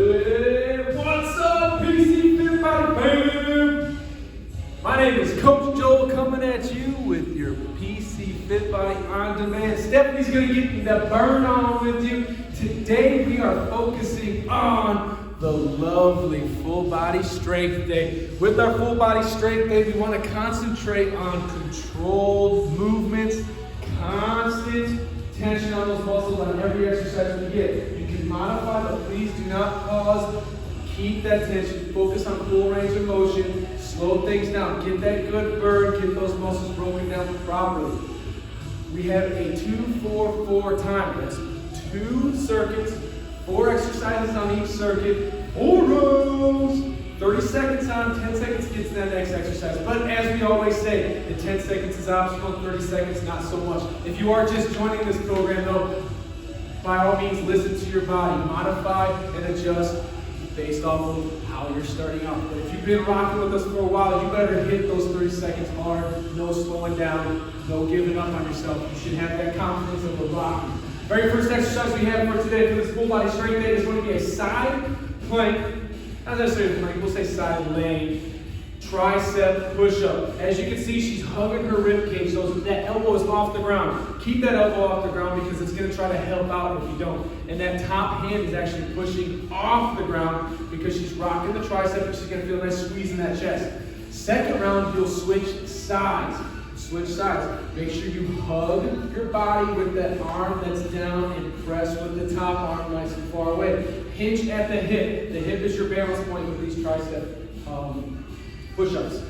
Hey, what's up, PC Fit Body fam? My name is Coach Joel coming at you with your PC Fit Body on demand. Stephanie's gonna get the burn on with you. Today we are focusing on the lovely full body strength day. With our full body strength day, we want to concentrate on controlled movements, constant tension on those muscles on every exercise we get. You can modify, but please do not pause. Keep that tension. Focus on full range of motion. Slow things down. Get that good burn. Get those muscles broken down properly. We have a 2-4-4 time. That's 2 circuits, 4 exercises on each circuit, 4 rows. 30 seconds on, 10 seconds gets to that next exercise. But as we always say, the 10 seconds is optional, 30 seconds not so much. If you are just joining this program though, by all means listen to your body, modify and adjust based off of how you're starting out. But if you've been rocking with us for a while, you better hit those 30 seconds hard, no slowing down, no giving up on yourself. You should have that confidence of a rocking. Very first exercise we have for today for this full body strength day is going to be a side plank. Not necessarily plank, we'll say side leg, tricep push-up. As you can see, she's hugging her rib cage, so that elbow is off the ground. Keep that elbow off the ground because it's going to try to help out if you don't. And that top hand is actually pushing off the ground because she's rocking the tricep and she's going to feel a nice squeeze in that chest. Second round, you'll switch sides. Switch sides. Make sure you hug your body with that arm that's down and press with the top arm nice and far away. Hinge at the hip. The hip is your balance point with these tricep push-ups.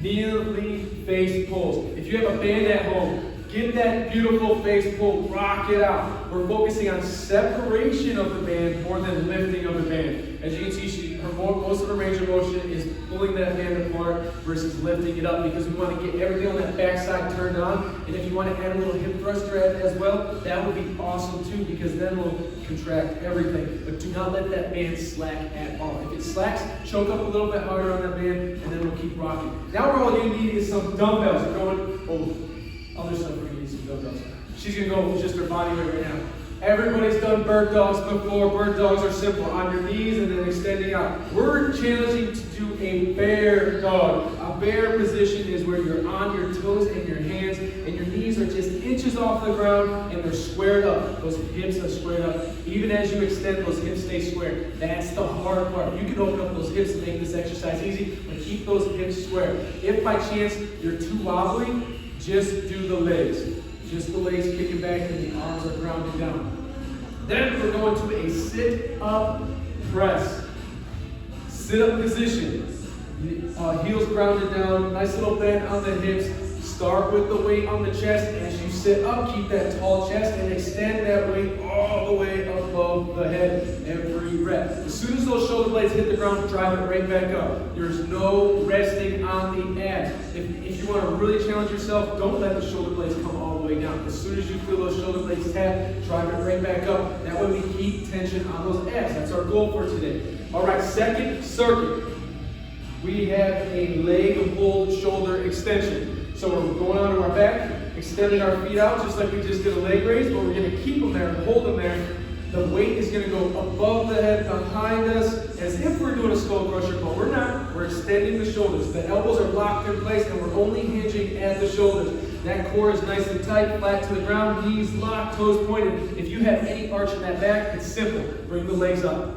Knee face pulls. If you have a band at home, get that beautiful face pull, rock it out. We're focusing on separation of the band more than lifting of the band. As you can see, most of her range of motion is pulling that band apart versus lifting it up because we want to get everything on that backside turned on. And if you want to add a little hip thruster as well, that would be awesome too because then we'll contract everything. But do not let that band slack at all. If it slacks, choke up a little bit harder on that band and then we'll keep rocking. Now we're all going to need is some dumbbells. We're going, other stuff we're going to need some dumbbells. She's going to go with just her body weight right now. Everybody's done bird dogs before. Bird dogs are simple. On your knees and then extending out. We're challenging to do a bear dog. A bear position is where you're on your toes and your hands and your knees are just inches off the ground and they're squared up. Those hips are squared up. Even as you extend, those hips stay squared. That's the hard part. You can open up those hips and make this exercise easy, but keep those hips square. If by chance you're too wobbly, just do the legs. Just the legs kicking back and the arms are grounded down. Then we're going to a sit-up press. Sit-up position. Heels grounded down, nice little bend on the hips. Start with the weight on the chest. As you sit up, keep that tall chest and extend that weight all the way above the head every rep. As soon as those shoulder blades hit the ground, drive it right back up. There's no resting on the abs. If you want to really challenge yourself, don't let the shoulder blades come all the way down. As soon as you feel those shoulder blades tap, drive it right back up. That way we keep tension on those abs. That's our goal for today. All right, second circuit. We have a leg pulled shoulder extension. So we're going onto our back, extending our feet out just like we just did a leg raise, but we're going to keep them there and hold them there. The weight is going to go above the head, behind us, as if we're doing a skull crusher, but we're not. We're extending the shoulders. The elbows are locked in place, and we're only hinging at the shoulders. That core is nice and tight, flat to the ground, knees locked, toes pointed. If you have any arch in that back, it's simple. Bring the legs up.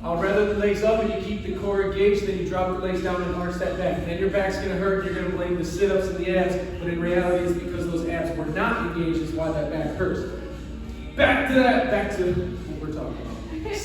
I'd rather the legs up and you keep the core engaged, then you drop the legs down and arch that back. Then your back's going to hurt, you're going to blame the sit-ups and the abs, but in reality it's because those abs were not engaged is why that back hurts. Back to what we're talking about.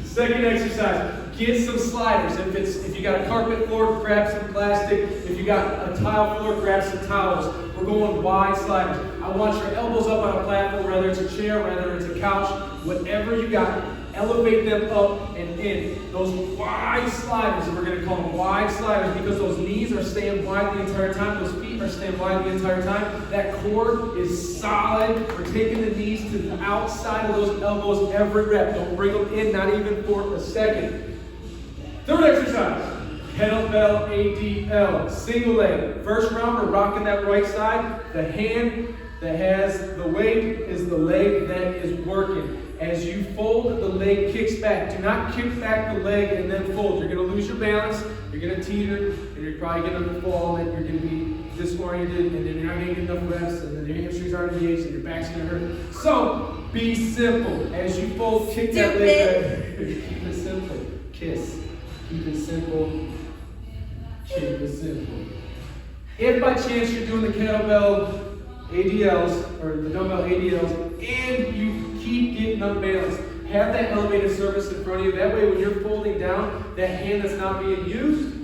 Second exercise, get some sliders. If you got a carpet floor, grab some plastic. If you got a tile floor, grab some towels. We're going wide sliders. I want your elbows up on a platform, whether it's a chair, whether it's a couch, whatever you got. Elevate them up and in. Those wide sliders, and we're going to call them wide sliders because those knees are staying wide the entire time. Those feet are staying wide the entire time. That core is solid. We're taking the knees to the outside of those elbows every rep. Don't bring them in, not even for a second. Third exercise, kettlebell ADL, single leg. First round, we're rocking that right side. The hand that has the weight is the leg that is working. As you fold, the leg kicks back. Do not kick back the leg and then fold. You're going to lose your balance, you're going to teeter, and you're probably going to fall, and you're going to be disoriented, and then you're not going to get enough reps, and then your hamstrings aren't engaged, and your back's going to hurt. So, be simple. As you fold, kick that leg back. Keep it simple. Kiss. Keep it simple. Keep it simple. If by chance you're doing the kettlebell ADLs, or the dumbbell ADLs, and you keep getting unbalanced, have that elevated surface in front of you. That way when you're folding down, that hand that's not being used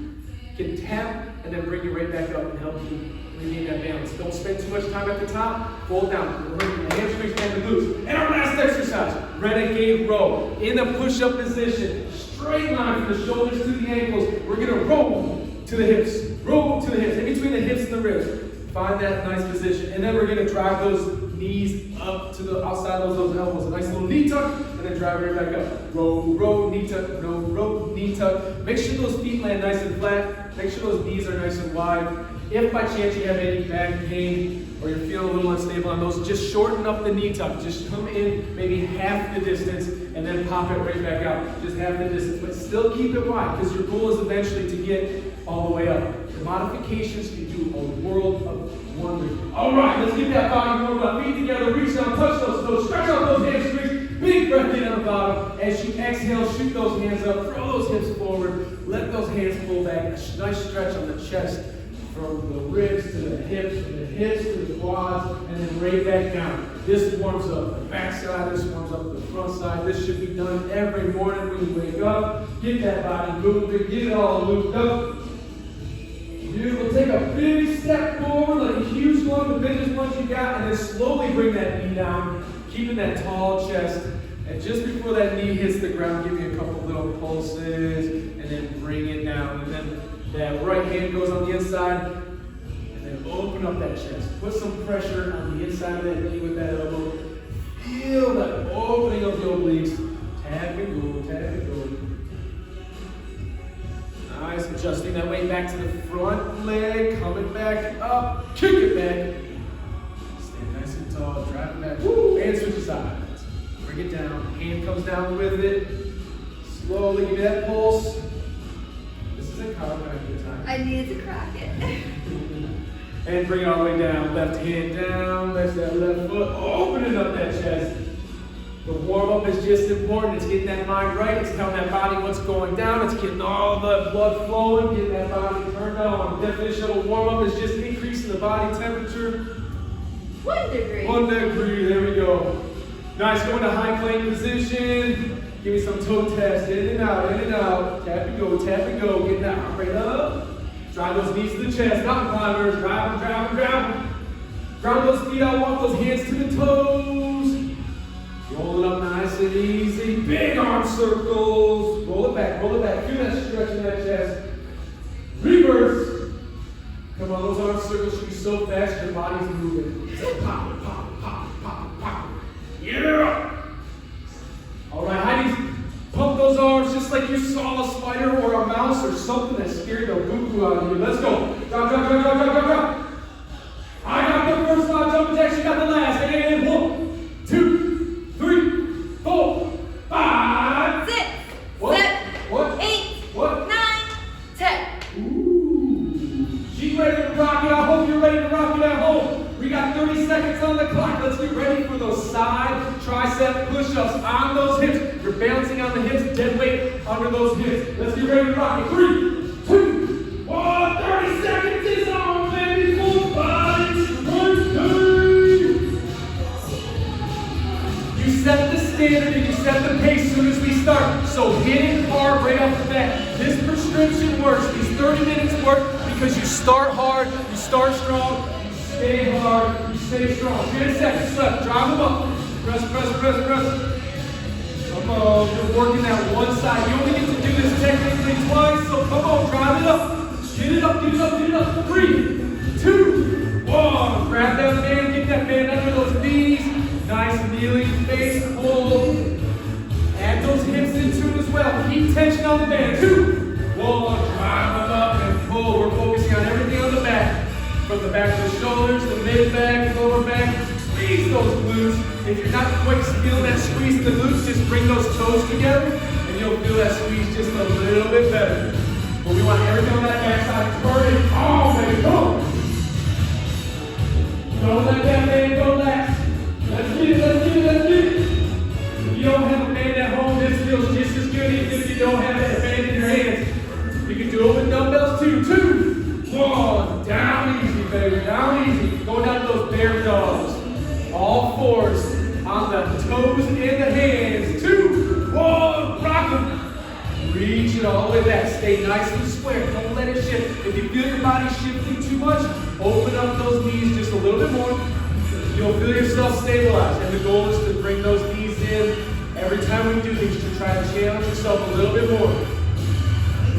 can tap and then bring you right back up and help you regain that balance. Don't spend too much time at the top. Fold down. The hamstrings and the glutes. And our last exercise, renegade row. In a push-up position, straight line from the shoulders to the ankles. We're going to roll to the hips. Roll to the hips, in between the hips and the ribs. Find that nice position. And then we're going to drive those knees up to the outside of those elbows. A nice little knee tuck, and then drive right back up. Row, knee tuck, row, knee tuck. Make sure those feet land nice and flat. Make sure those knees are nice and wide. If by chance you have any back pain or you're feeling a little unstable on those, just shorten up the knee tuck. Just come in maybe half the distance and then pop it right back out. Just half the distance, but still keep it wide because your goal is eventually to get all the way up. The modifications can do a world of wonders. All right, let's get that body warmed up. Feet together, reach down, touch those toes, stretch out those hamstrings. Big breath in on the bottom. As you exhale, shoot those hands up, throw those hips forward. Let those hands pull back. A nice stretch on the chest. From the ribs to the hips, from the hips to the quads, and then right back down. This warms up the back side, this warms up the front side. This should be done every morning when you wake up. Get that body moving, get it all looped up. Beautiful. Take a big step forward, like a huge one, the biggest one you got, and then slowly bring that knee down, keeping that tall chest. And just before that knee hits the ground, give me a couple little pulses, and then bring it down. And then that right hand goes on the inside, and then open up that chest. Put some pressure on the inside of that knee with that elbow. Feel that opening of the obliques. Tap and go, tap and go. Nice, adjusting that weight back to the front leg, coming back up, kick it back. Stand nice and tall, drive it back. Woo! And switch sides. Bring it down, hand comes down with it. Slowly give me that pulse. I needed to crack it. And bring it all the way down. Left hand down, that's that left foot. Opening up that chest. The warm-up is just important. It's getting that mind right. It's telling that body what's going down. It's getting all the blood flowing, getting that body turned on. The definition of a warm-up is just increasing the body temperature. 1 degree. 1 degree, there we go. Nice, go into high plank position. Give me some toe taps, in and out, in and out. Tap and go, get that arm right up. Drive those knees to the chest, mountain climbers, drive them. Ground those feet out, walk those hands to the toes. Roll it up nice and easy. Big arm circles. Roll it back. Feel that stretch in that chest. Reverse. Come on, those arm circles should be so fast your body's moving. So pop. Yeah! Alright, Heidi, pump those arms just like you saw a spider or a mouse or something that scared the boo-boo out of you. Let's go. Drop. I got the first 5 jumping jacks, you got the last. And 1, 2, 3, 4, 5, 6, what? 7, 8, what? 9, 10. Ooh. She's ready to rock it. I hope you're ready to rock it at home. We got 30 seconds on the clock. Let's get ready for those side tricep push-ups on those hips. You're bouncing on the hips, dead weight under those hips. Let's get ready to rock it. 3, 2, 1. 30 seconds is on, baby. Full body strength. You set the standard and you set the pace as soon as we start. So hit it hard right off the bat. This prescription works. These 30 minutes work because you start hard, you start strong, you stay hard, you stay strong. 10 seconds left. Drive them up. Press. Come on, you're working that one side. You only get to do this technically twice, so come on, drive it up. Get it up. 3, 2, 1. Grab that band, get that band under those knees. Nice kneeling face, hold. Add those hips into it as well. Keep tension on the band. 2, 1. Drive them up and pull. We're focusing on everything on the back. From the back of the shoulders, the mid back, lower back. Squeeze those glutes. If you're not quite feeling that squeeze in the glutes, just bring those toes together and you'll feel that squeeze just a little bit better. But we want everything on that backside turning. Oh, baby, come on. Don't let that man go last. Let's get it, let's get it, let's get it. If you don't have a band at home, this feels just as good even if you don't have a band in your hands. You can do it with dumbbells too. 2, 1, down easy, baby, down easy. Go down to those bear dogs. All fours on the toes and the hands. 2, 1, rock them. Reach it all the way back. Stay nice and square. Don't let it shift. If you feel your body shifting too much, open up those knees just a little bit more. You'll feel yourself stabilize. And the goal is to bring those knees in every time we do these to try to challenge yourself a little bit more.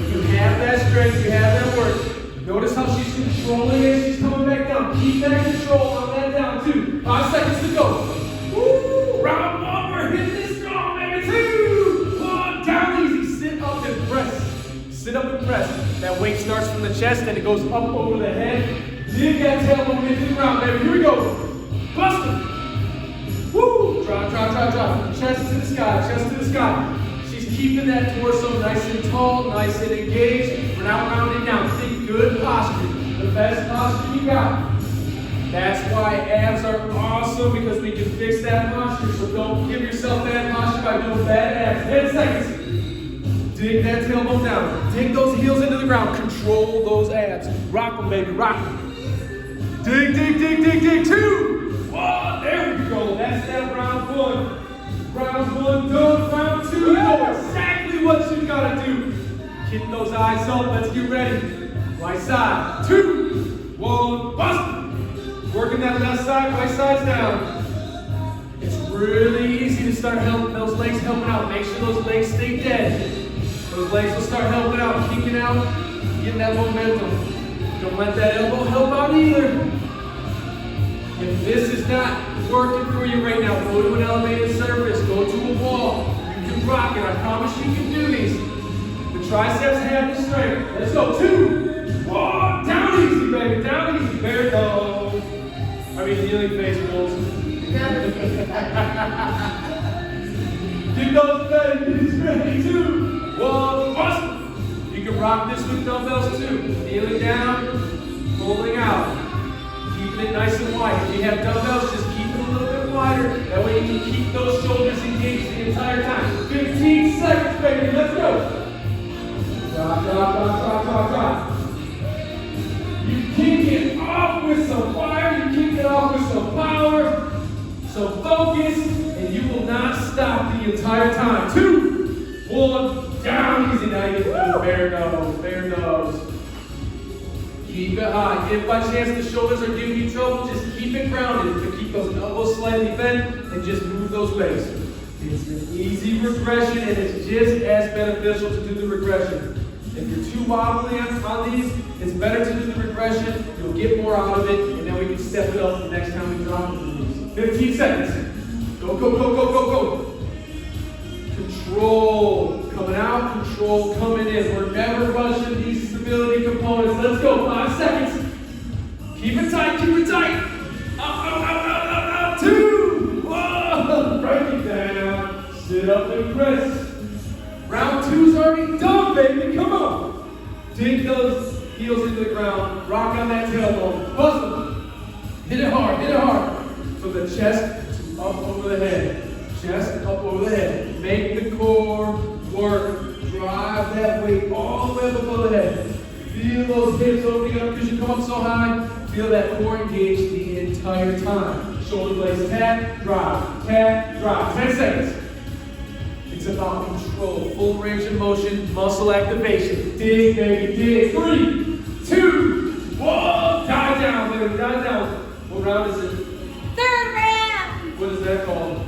If you have that strength, you have that work. Notice how she's controlling it. She's coming back down. Keep that control on that down too. 5 seconds to go. Woo! Round 1, we're hitting this strong, baby. 2, 1, down easy. Sit up and press. Sit up and press. That weight starts from the chest and it goes up over the head. Dig that tailbone into the ground, baby. Here we go. Bust it. Woo! Drop, drop, drop, drop. Chest to the sky, chest to the sky. She's keeping that torso nice and tall, nice and engaged. We're not rounding down. Think good posture. The best posture you got. That's why abs are awesome, because we can fix that posture. So don't give yourself bad posture by doing bad abs. 10 seconds. Dig that tailbone down. Dig those heels into the ground. Control those abs. Rock them, baby. Rock them. Dig, dig, dig, dig, dig. 2, 1. There we go. That's that round 1. Round 1 done. Round 2. You know exactly what you gotta do. Keep those eyes up. Let's get ready. Right side. 2, 1. Bust. Working that left side. Right side's down. It's really easy to start helping those legs helping out. Make sure those legs stay dead. Those legs will start helping out, kicking out, getting that momentum. Don't let that elbow help out either. If this is not working for you right now, go to an elevated surface, go to a wall. You can rock it. I promise you can do these. The triceps have the strength. Let's go. 2, 1. Down easy, baby. Down easy. Bear dogs. I mean, kneeling face pulls. Keep those legs ready. 2, 1. Bust. You can rock this with dumbbells too. Kneeling down, pulling out. Keeping it nice and wide. If you have dumbbells, just keep it a little bit wider. That way you can keep those shoulders engaged the entire time. 15 seconds, baby. Let's go. Drop, drop, drop, drop, drop, drop. You kick it off with some fire. You kick it off with some power, some focus, and you will not stop the entire time. 2, 1, down easy. Now you get those bear dogs, bear dogs. Keep it high. If by chance the shoulders are giving you trouble, just keep it grounded. To keep those elbows slightly bent and just move those legs. It's an easy regression and it's just as beneficial to do the regression. If you're too wobbly on these, it's better to do the regression. You'll get more out of it, and then we can step it up the next time we drop into these. 15 seconds. Go, go, go, go, go, go. Control coming out, control coming in. We're never rushing these stability components. Let's go. 5 seconds. Keep it tight, keep it tight. Up, up, up, up, up, up. 2, 1. Break it down. Sit up and press. Round 2's already done, baby. Come on. Dig those heels into the ground. Rock on that tailbone. Bust them. Hit it hard, hit it hard. From the chest to up over the head. Chest up over the head. Make the core work. Drive that weight all the way up above the head. Feel those hips opening up because you come up so high. Feel that core engaged the entire time. Shoulder blades tap, drop, 10 seconds. It's about control, full range of motion, muscle activation. Dig, baby, dig. 3, 2, 1. Dive down, baby, dive down. What round is it? 3rd round. What is that called?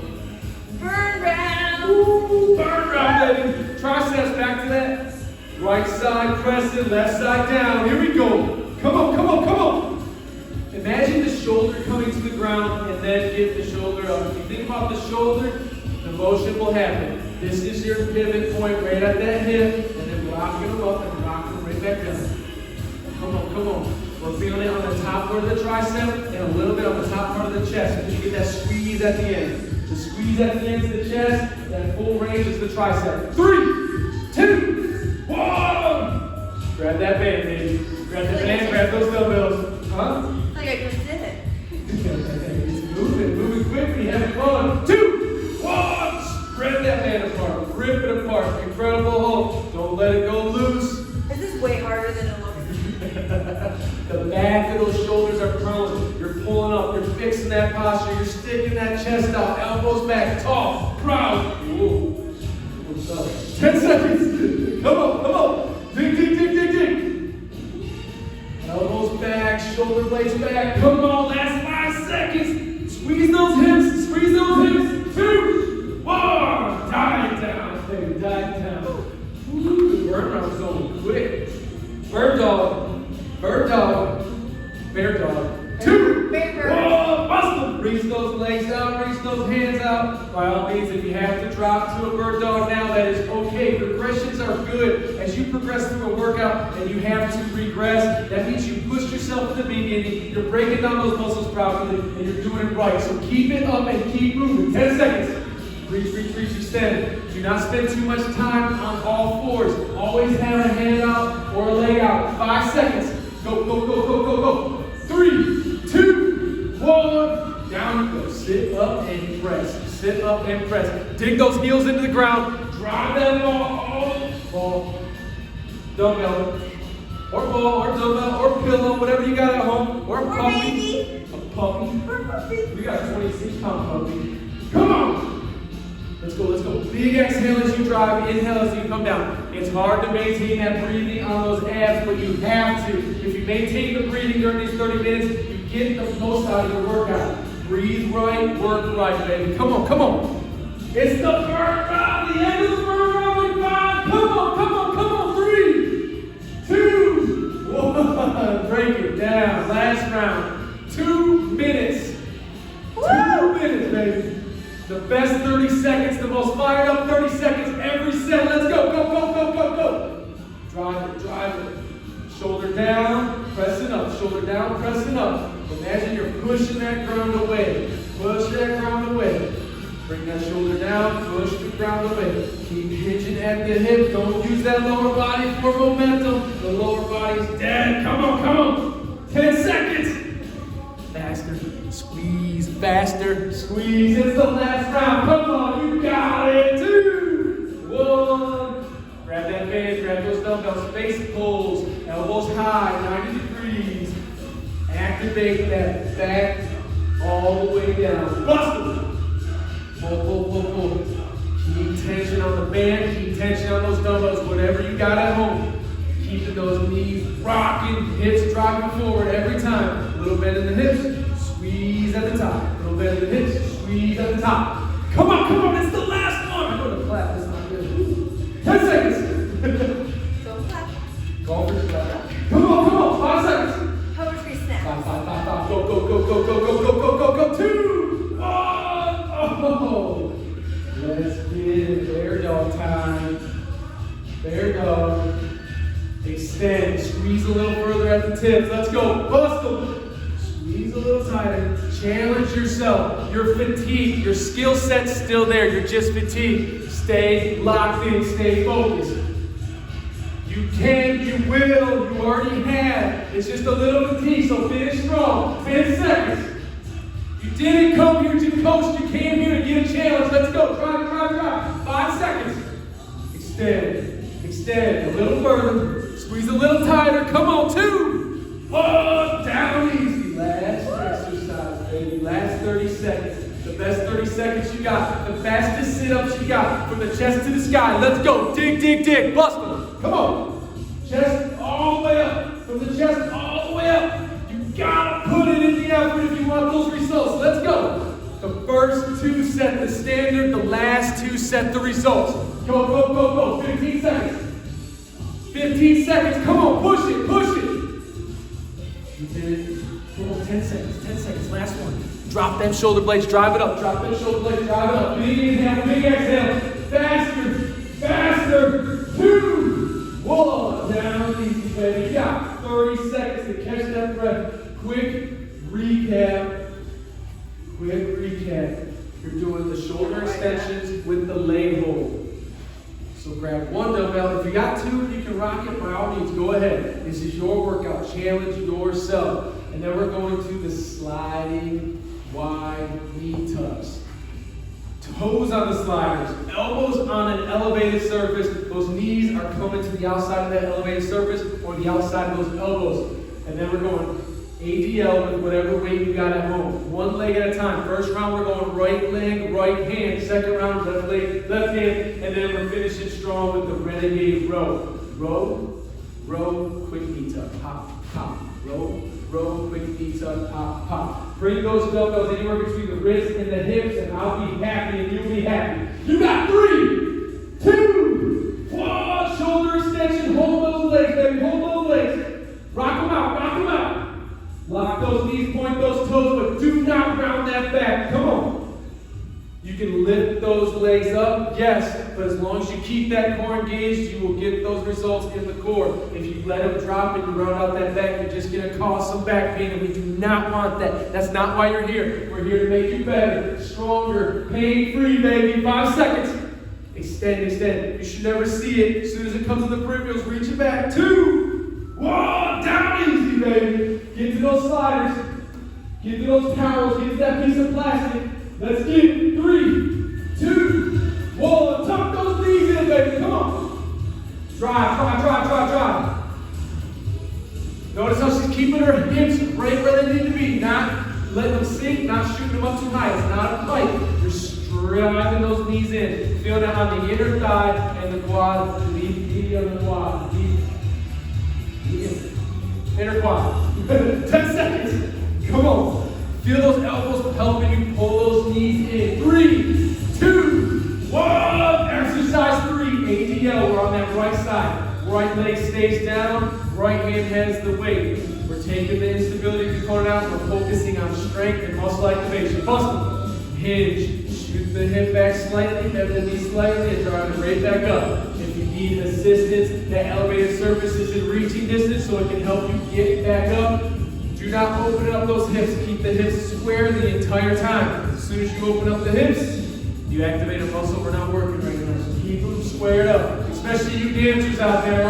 Burn round. Ooh, burn round, baby. Triceps back to that. Right side pressing, left side down. Here we go. Come on, come on, come on. Imagine the shoulder coming to the ground and then get the shoulder up. If you think about the shoulder, the motion will happen. This is your pivot point right at that hip, and then rocking them up and rocking them right back down. Come on, come on. We're feeling it on the top part of the tricep and a little bit on the top part of the chest. You get that squeeze at the end. squeeze that thing into the chest. That full range is the tricep. 3, 2, 1. Grab that band, baby. Grab the band, grab those dumbbells. Huh? Like I just did it. It's moving quickly, having fun. 2, 1. Spread that band apart. Rip it apart. Incredible hold. Don't let it go loose. This is way harder than it looks. The back of those shoulders are prone. You're pulling up. You're fixing that posture. You're sticking that chest out. Elbows back. Tall. Proud. Whoa. What's up? 10 seconds. Come on. Dig. Elbows back. Shoulder blades back. Come on. Last 5 seconds. Squeeze those hips. 2, 1. Dive down, baby. Dive down. Ooh, the burn round's going quick. Bird dog. Bear dog. 2, Bear bird. 1, bust them. Reach those legs out, reach those hands out. By all means, if you have to drop to a bird dog now, that is okay. Progressions are good. As you progress through a workout and you have to regress, that means you pushed yourself in the beginning, you're breaking down those muscles properly, and you're doing it right. So keep it up and keep moving. 10 seconds. Reach, extend. Do not spend too much time on all fours. Always have a hand out or a leg out. 5 seconds. Go. 3, 2, 1. Down you go. Sit up and press. Dig those heels into the ground. Drive that ball. Dumbbell. Or ball, or dumbbell, or pillow, whatever you got at home. Or puppy. Baby. A puppy. We got a 26-pound puppy. Come on. Let's go. Big exhale as you drive, inhale as you come down. It's hard to maintain that breathing on those abs, but you have to. If you maintain the breathing during these 30 minutes, you get the most out of your workout. Breathe right, work right, baby. Come on. It's the burn round, the end of the burn round in 5. Come on. 3, 2, 1. Break it down. Last round. 2 minutes. 2 minutes, baby. The best 30 seconds, the most fired up 30 seconds every set. Let's go. Drive it. Shoulder down, pressing up. Shoulder down, pressing up. Imagine you're pushing that ground away. Push that ground away. Bring that shoulder down, push the ground away. Keep hitching at the hip. Don't use that lower body for momentum. The lower body's dead. Come on. 10 seconds. Faster. Squeeze. Faster. Squeeze. It's the last round. Come on. You got it. 2, 1. Grab that band. Grab those dumbbells. Face pulls. Elbows high. 90 degrees. Activate that back all the way down. Bust them. Pull. Keep tension on the band. Keep tension on those dumbbells. Whatever you got at home. Keeping those knees rocking. Hips dropping forward every time. A little bend in the hips. Squeeze at the top. A little bend in the hips. Squeeze at the top. Come on. It's the last one. I'm going to clap. That's not good. 10 seconds. Don't clap. Go for the clap. Come on. 5 seconds. Poetry snap. 5. Go. 2, 1. Oh. Let's get it. Bear dog time. Bear dog. Extend. Squeeze a little further at the tips. Let's go. Bust them. Squeeze a little tighter. Challenge yourself. You're fatigued. Your skill set's still there. You're just fatigued. Stay locked in. Stay focused. You can, you will, you already have. It's just a little fatigue, so finish strong. 10 seconds. You didn't come here to coast. You came here to get a challenge. Let's go. Drive. 5 seconds. Extend. A little further. Squeeze a little tighter. Come on. 2, 1. Down easy. Last exercise, baby. Last 30 seconds. The best 30 seconds you got. The fastest sit-ups you got. From the chest to the sky. Let's go. Dig. Bust them. Come on. Chest all the way up. From the chest all the way up. You gotta put it in the effort if you want those results. Let's go. The first 2 set the standard. The last 2 set the results. Go. 15 seconds. 15 seconds. Come on. Push it. You did it. Come on. 10 seconds. Last one. Drop them shoulder blades. Drive it up. Big inhale. Big exhale. Faster. 2, 1. Down easy, baby. You got 30 seconds to catch that breath. Quick recap. You're doing the shoulder extensions with the leg hold. So grab one dumbbell. If you got two and you can rock it, by all means, go ahead. This is your workout. Challenge yourself. And then we're going to the sliding wide knee tucks. Toes on the sliders, elbows on an elevated surface. Those knees are coming to the outside of that elevated surface or the outside of those elbows. And then we're going ADL with whatever weight you got at home. One leg at a time. First round we're going right leg, right hand. Second round left leg, left hand. And then we're finishing strong with the renegade row. Row, row, quick knee tuck. Pop, pop. Row, row, quick knee tuck. Pop, pop. Bring those dumbbells anywhere between the wrists and the hips, and I'll be happy and you'll be happy. You got 3, 2, 1. Shoulder extension. Hold those legs, baby. Hold those legs. Rock them out. Rock them out. Lock those knees, point those toes, but do not round that back. Come on. You can lift those legs up, yes, but as long as you keep that core engaged, you will get those results in the core. If you let them drop and you round out that back, you're just going to cause some back pain, and we do not want that. That's not why you're here. We're here to make you better, stronger, pain-free, baby. 5 seconds. Extend, extend. You should never see it. As soon as it comes to the peripherals, reach it back. 2, 1, down easy, baby. Get to those sliders. Get to those towels. Get to that piece of plastic. Let's get it. 3, 2, 1. Tuck those knees in, baby. Come on. Drive. Notice how she's keeping her hips right where they need to be. Not letting them sink, not shooting them up too high. It's not a fight. You're driving those knees in. Feel that on the inner thigh and the quad. Deep on the quad. Deep. Inner quad. 10 seconds. Come on. Feel those elbows helping you pull those knees in. 3, 2, 1. Exercise 3. ADL. We're on that right side. Right leg stays down. Right hand has the weight. We're taking the instability component out. We're focusing on strength and muscle activation. Muscle. Hinge. Shoot the hip back slightly. Bend the knee slightly and drive it right back up. If you need assistance, that elevated surface is in reaching distance so it can help you get back up. Do not open up those hips. Keep the hips square the entire time. As soon as you open up the hips, you activate a muscle we're not working right now. So keep them squared up. Especially you dancers out there.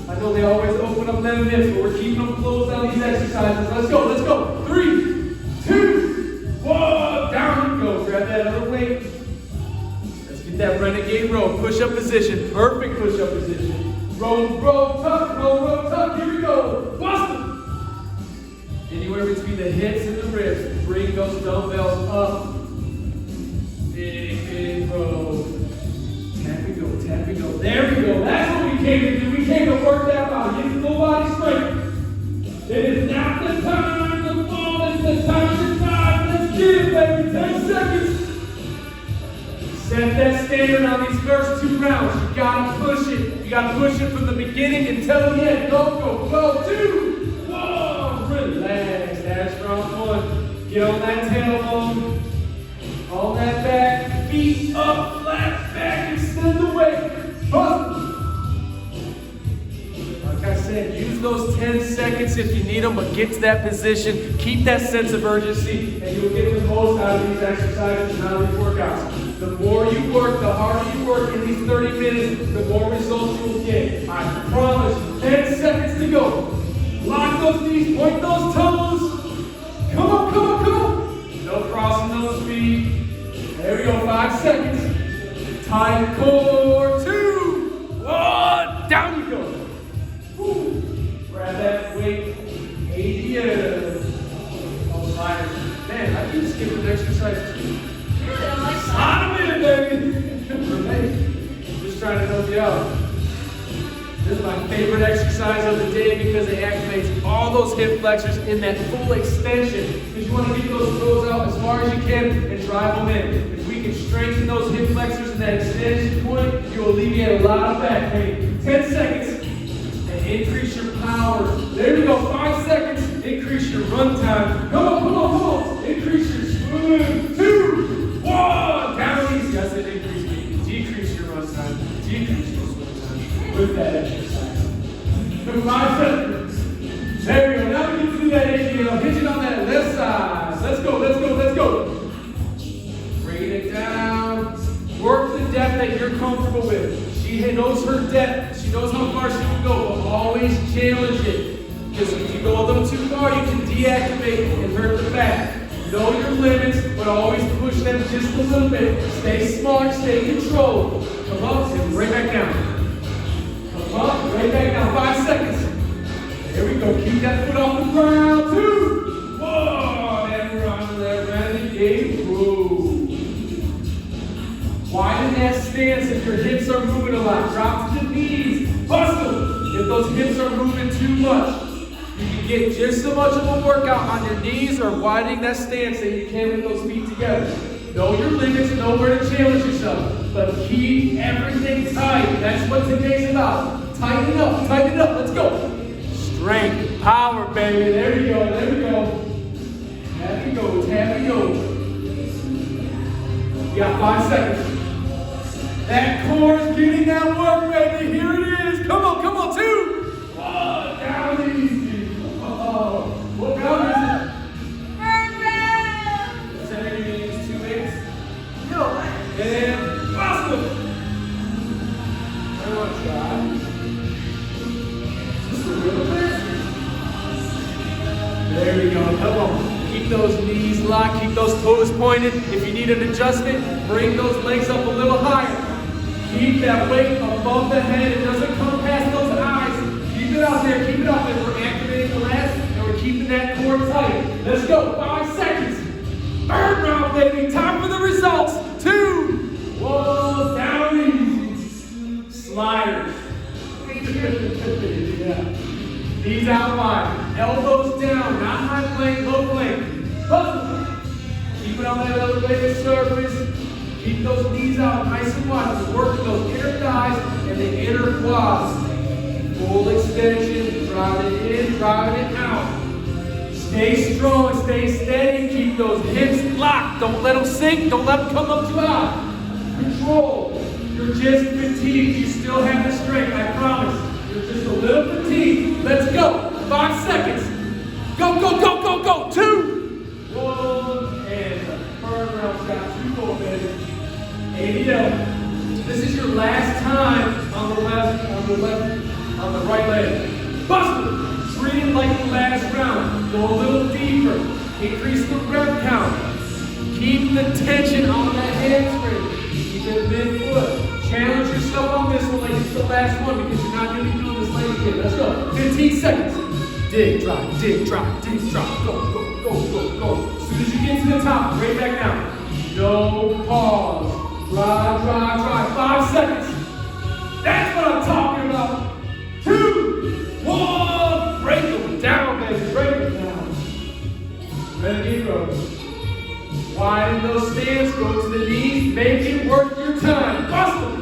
I know they always open up them hips, but we're keeping them closed on these exercises. Let's go. 3, 2, 1. Down you go. Grab that other weight. Let's get that renegade row. Push-up position. Perfect push-up position. Row, tuck. Here we go. Bust them. Anywhere between the hips and the ribs. Bring those dumbbells up. Big row. Tap and go. There we go. That's what we came to do. We came to work that body. Get full body strength. It is not the time to fall. It's the time to dive. Let's get it, baby. 10 seconds. Set that standard on these first 2 rounds. You gotta push it. You gotta push it from the beginning until the end. Go. 2, 1. Relax. That's round 1. Get on that tailbone. On that back. Feet up. Flat back. Extend the weight. Bust. Like I said, use those 10 seconds if you need them, but get to that position. Keep that sense of urgency, and you'll get the most out of these exercises and out of these workouts. The more you work, the harder you work in these 30 minutes, the more results you will get. I promise. 10 seconds to go. Lock those knees, point those toes. Come on. No crossing those feet. There we go, 5 seconds. Tight core. 2, 1. Down you go. Woo. Grab that weight. ADL. Oh, sliders. Man, I can skip an exercise too. Really, I like that. Slide them in, baby. Just trying to help you out. This is my favorite exercise of the day because it activates all those hip flexors in that full extension. Because you want to get those toes out as far as you can and drive them in. If we can strengthen those hip flexors in that extension point, you will alleviate a lot of back pain. 10 seconds and increase your power. There we go. 5 seconds. Increase your run time. Come on. Increase your swim. 2, 1. Down easy. I said increase. Decrease your run time. Decrease your swim time with that exercise. 5 seconds. There we go. Now we get to do that ADL. Hit it on that left side. Let's go. She knows her depth. She knows how far she can go, but always challenge it. Because if you go a little too far, you can deactivate and hurt the back. Know your limits, but always push them just a little bit. Stay smart, stay controlled. Come up and right back down. Come up, right back down. 5 seconds. There we go. Keep that foot off the ground. 2, 1. And we're on to that renegade row. Widen that stance if your hips are moving a lot. Drop to the knees. Bust them. If those hips are moving too much, you can get just as much of a workout on your knees or widening that stance that you can with those feet together. Know your limits, know where to challenge yourself, but keep everything tight. That's what today's about. Tighten it up, let's go. Strength, power, baby. There we go, there we go. Happy goes, happy goes. You got 5 seconds. That core is getting that work, baby. Here it is. Come on, 2. 1, down easy. What round is it? Third round. Center your knees, 2 weights. No. And bust them. I want to try. Just a little bit. There we go. Come on. Keep those knees locked. Keep those toes pointed. If you need an adjustment, bring those legs up a little higher. Keep that weight above the head. It doesn't come past those eyes. Keep it out there. Keep it out there. We're activating the last. Keeping that core tight. Let's go. 5 seconds. Third round, baby. Time for the results. 2, 1. Down easy. Sliders. Yeah. Knees out wide. Elbows down. Not high plank, low plank. Hustle. Keep it on that elevated surface. Keep those knees out nice and wide. Just working those inner thighs and the inner quads. Full extension. Driving it in, driving it out. Stay strong, stay steady, keep those hips locked. Don't let them sink, don't let them come up too high. Control. You're just fatigued, you still have the strength, I promise. You're just a little fatigued. Let's go. 5 seconds. Go, 2, 1, and the third round's got 2 more, baby. 80 up. This is your last time on the right leg. Bust it. Treat it like the last round. Go a little deeper. Increase the rep count. Keep the tension on that hamstring. Keep it mid-foot. Challenge yourself on this one like it's the last one because you're not going to be doing this later again. Let's go. 15 seconds. Dig, drop, dig, drop, dig, drop. Go. As soon as you get to the top, right back down. No pause. Drive. 5 seconds. That's what I'm talking about. 2, 1. Break them down, baby. Break them down. Renegade row. Widen those stance. Go to the knees. Make it worth your time. Bust them.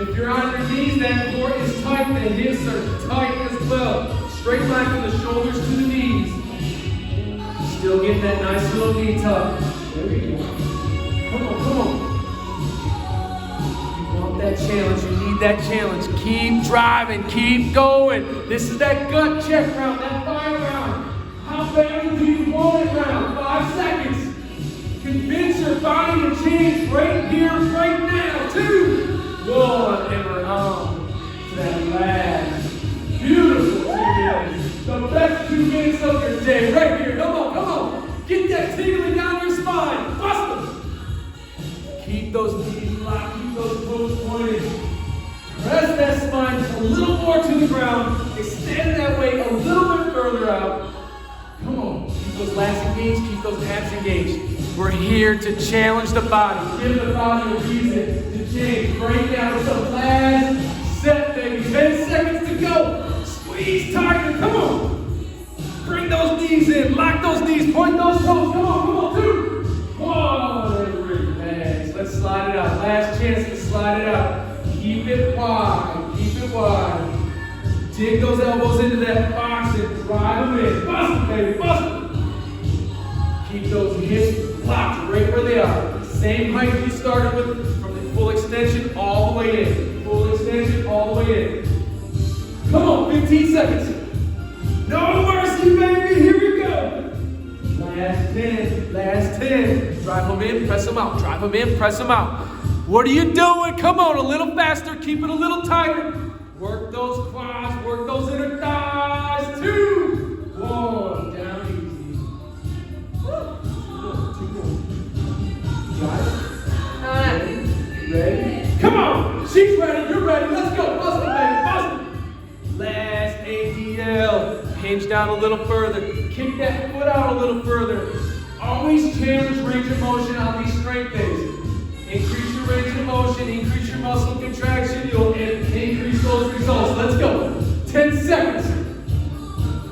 If you're on your knees, that core is tight. The hips are tight as well. Straight line from the shoulders to the knees. Still getting that nice little knee tuck. There we go. Come on. That challenge, you need that challenge. Keep driving, keep going. This is that gut check round, that fire round. How bad do you want it round? 5 seconds. Convince your body to change right here, right now. 2, 1, and we're on to that last beautiful 2 minutes. The best 2 minutes of your day, right here. Come on. Get that tingling down your spine. Bust them. Keep those knees locked, keep those toes pointed. Press that spine a little more to the ground. Extend that weight a little bit further out. Come on. Keep those lats engaged, keep those abs engaged. We're here to challenge the body. Give the body a reason to change. Break down. It's the last set, baby. 10 seconds to go. Squeeze tighter. Come on. Bring those knees in. Lock those knees. Point those toes. Come on. 2, 1. Let's slide it out. Last chance to slide it out. Keep it wide. Dig those elbows into that box and drive them in. Bust them, baby. Bust them. Keep those hips locked right where they are. Same height you started with from the full extension all the way in. Full extension all the way in. Come on, 15 seconds. No mercy, baby. Here we go. Last 10. Drive them in, press them out. What are you doing? Come on, a little faster. Keep it a little tighter. Work those quads. Work those inner thighs. 2, 1. Down easy. Two more. Got it? Ready? Come on. She's ready. You're ready. Let's go. Bust it, baby. Bust it. Last ADL. Hinge down a little further. Kick that foot out a little further. Always challenge range of motion on these strength days. Increase your range of motion, increase your muscle contraction, you'll increase those results. Let's go. 10 seconds.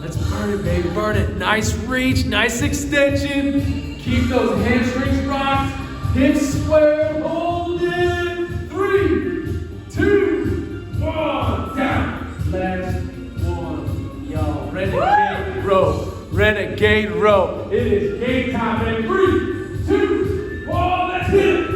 Let's burn it, baby. Burn it. Nice reach, nice extension. Keep those hamstrings rocked. Hips square. Hold it. 3, 2, 1. Down. Last one. Y'all. Renegade row. Renegade row. It is game time in 3, 2, 1. Let's hit it.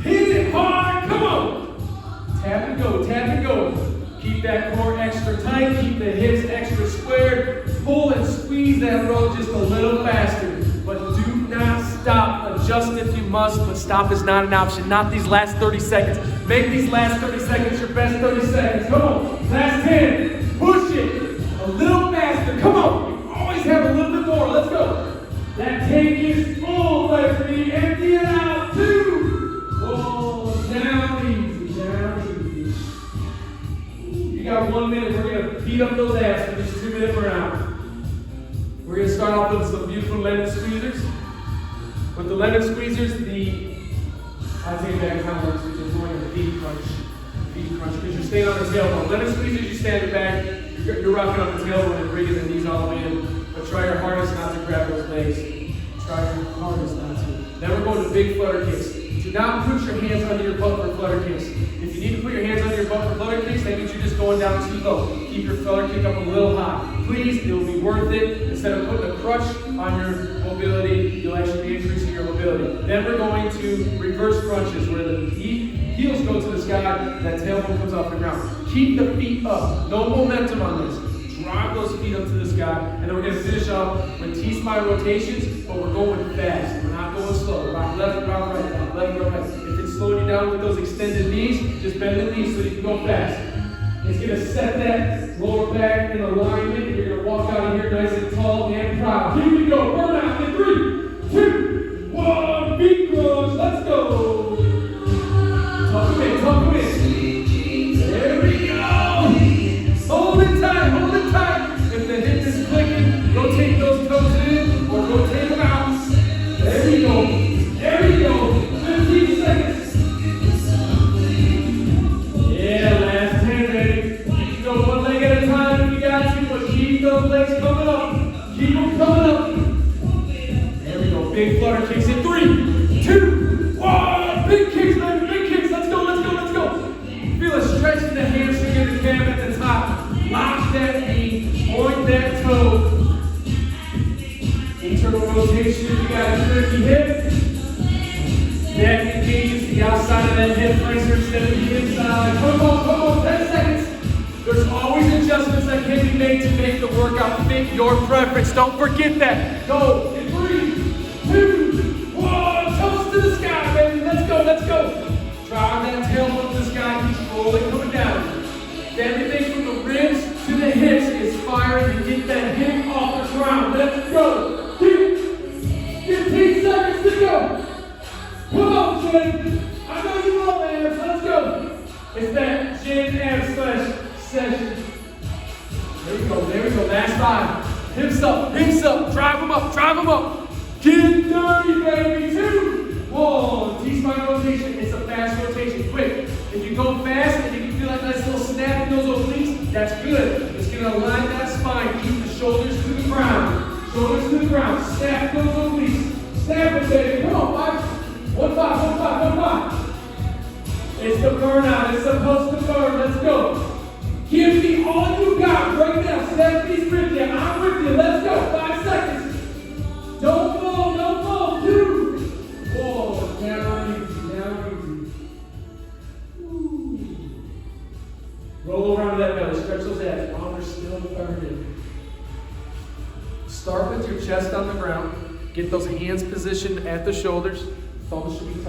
Hit it hard. Come on. Tap and go. Tap and go. Keep that core extra tight. Keep the hips extra squared. Pull and squeeze that row just a little faster. But do not stop. Adjust if you must, but stop is not an option. Not these last 30 seconds. Make these last 30 seconds your best 30 seconds. Come on. Last 10. Push it. A little faster. Come on. Always have a little bit more. Let's go. That tank is full, baby. Empty it out. 2. Whoa. Down easy. Down easy. You got 1 minute. We're going to beat up those abs for this 2-minute round. We're going to start off with some beautiful lemon squeezers. With the lemon squeezers, I'll take back how lemon squeezers. We're going to feet crunch. Feet crunch. Because you're staying on the tailbone. Lemon squeezers, you stand it back. You're rocking on the tailbone and bringing the knees all the way in. But try your hardest not to grab those legs. Try your hardest not to. Then we're going to big flutter kicks. Do not put your hands under your butt for flutter kicks. If you need to put your hands under your butt for flutter kicks, that means you're just going down too low. Keep your flutter kick up a little high. Please, it will be worth it. Instead of putting a crutch on your mobility, you'll actually be increasing your mobility. Then we're going to reverse crunches, where the heels go to the sky, that tailbone comes off the ground. Keep the feet up. No momentum on this. Drive those feet up to the sky, and then we're going to finish off with T-spine rotations, but we're going fast. We're not going slow. Rock left, rock right, rock left, rock right. If it's slowing you down with those extended knees, just bend the knees so you can go fast. It's going to set that lower back in alignment. You're going to walk out of here nice and tall and proud. Here we go. Burn out in 3, 2, 1. Beat crunch. Let's go. Tuck them in. Tuck them in. There we go. Hold it tight. Hold it tight. If the hip is clicking, rotate those toes in or rotate them out. There we go. There we go. 15 seconds. Yeah, last 10, baby. You can go one leg at a time if you got to, but keep those legs coming up. Keep them coming up. There we go. Big flutter kicks in 3, 2, 1. Big kicks, baby. Big kicks. Let's go, let's go, let's go. Feel a stretch in the hamstring and the calf at the top. Lock that knee. Point that toe. Internal rotation if you got a tricky hip. Neck engages the outside of that hip flexor instead of the inside. Come on, 10 seconds. There's always adjustments that can be made to make the workout fit your preference. Don't forget that. Go in 3, 2, 1. Toes to the sky, baby. Let's go, let's go. Drive that tailbone to the sky. Keep rolling, coming down. Everything from the ribs to the hips is firing to get that hip off the ground. Let's go. 15 seconds to go. Come on, Jen. I know you love abs. Let's go. It's that Jen abs session. There we go. There we go. Last 5. Hips up. Hips up. Drive them up. Drive them up. Get dirty, baby. 2, 1. T-spine rotation. It's a fast rotation. Quick. If you go fast and you can feel like a nice little snap in those obliques, that's good. It's going to align that spine. Keep the shoulders to the ground. Shoulders to the ground. Snap those obliques. Snap it, baby. Come on, 5. 1, 5, 1, 5, 1, 5. It's the burnout. It's supposed to burn. Let's go. Give me all you got right now. 70s with you. I'm with you. Let's go. 5 seconds. Don't fall. Don't fall. 2. Whoa. Down easy. Down easy. Ooh. Roll around that belly. Stretch those abs. While they're still burning. Start with your chest on the ground. Get those hands positioned at the shoulders. Thumbs should be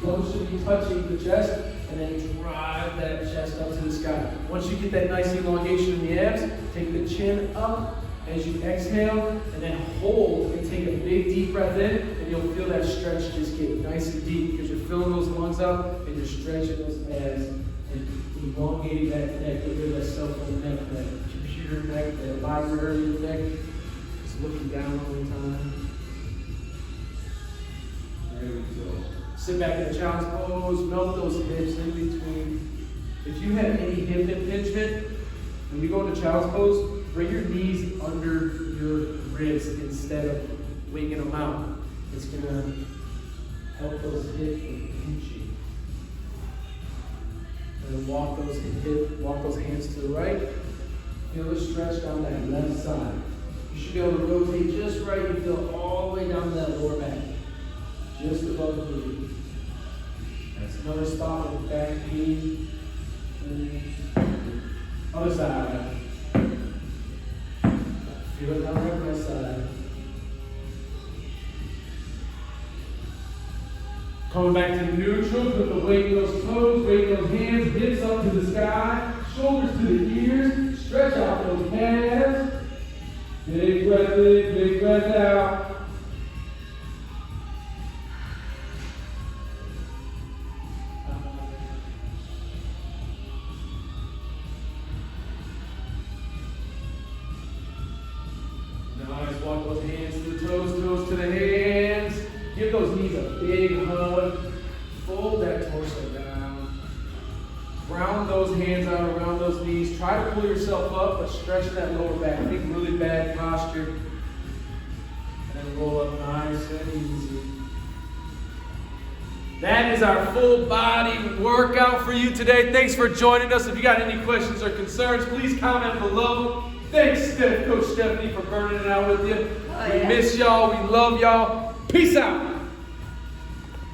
Both should be touching the chest, and then drive that chest up to the sky. Once you get that nice elongation in the abs, take the chin up as you exhale, and then hold and take a big deep breath in, and you'll feel that stretch just get nice and deep because you're filling those lungs up and you're stretching those abs and elongating that neck, get rid of that cell phone neck, that computer neck, that library neck. Just looking down all the time. There we go. Sit back in a child's pose, melt those hips in between. If you have any hip impingement, when you go into child's pose, bring your knees under your ribs instead of winging them out. It's going to help those hips from pinching. And walk those hands to the right. Feel the stretch down that left side. You should be able to rotate just right. You feel all the way down to that lower back. Just above the knee. That's another spot with back knee. Other side. Feel it down that right side. Coming back to neutral, put the weight in those toes, weight in those hands, hips up to the sky, shoulders to the ears, stretch out those calves. Big breath in, big breath out. Nice, walk those hands to the toes, toes to the hands. Give those knees a big hug. Fold that torso down. Round those hands out around those knees. Try to pull yourself up, but stretch that lower back. Think really bad posture. And then roll up nice and easy. That is our full body workout for you today. Thanks for joining us. If you got any questions or concerns, please comment below. Thanks, Coach Stephanie, for burning it out with you. We miss y'all. We love y'all. Peace out.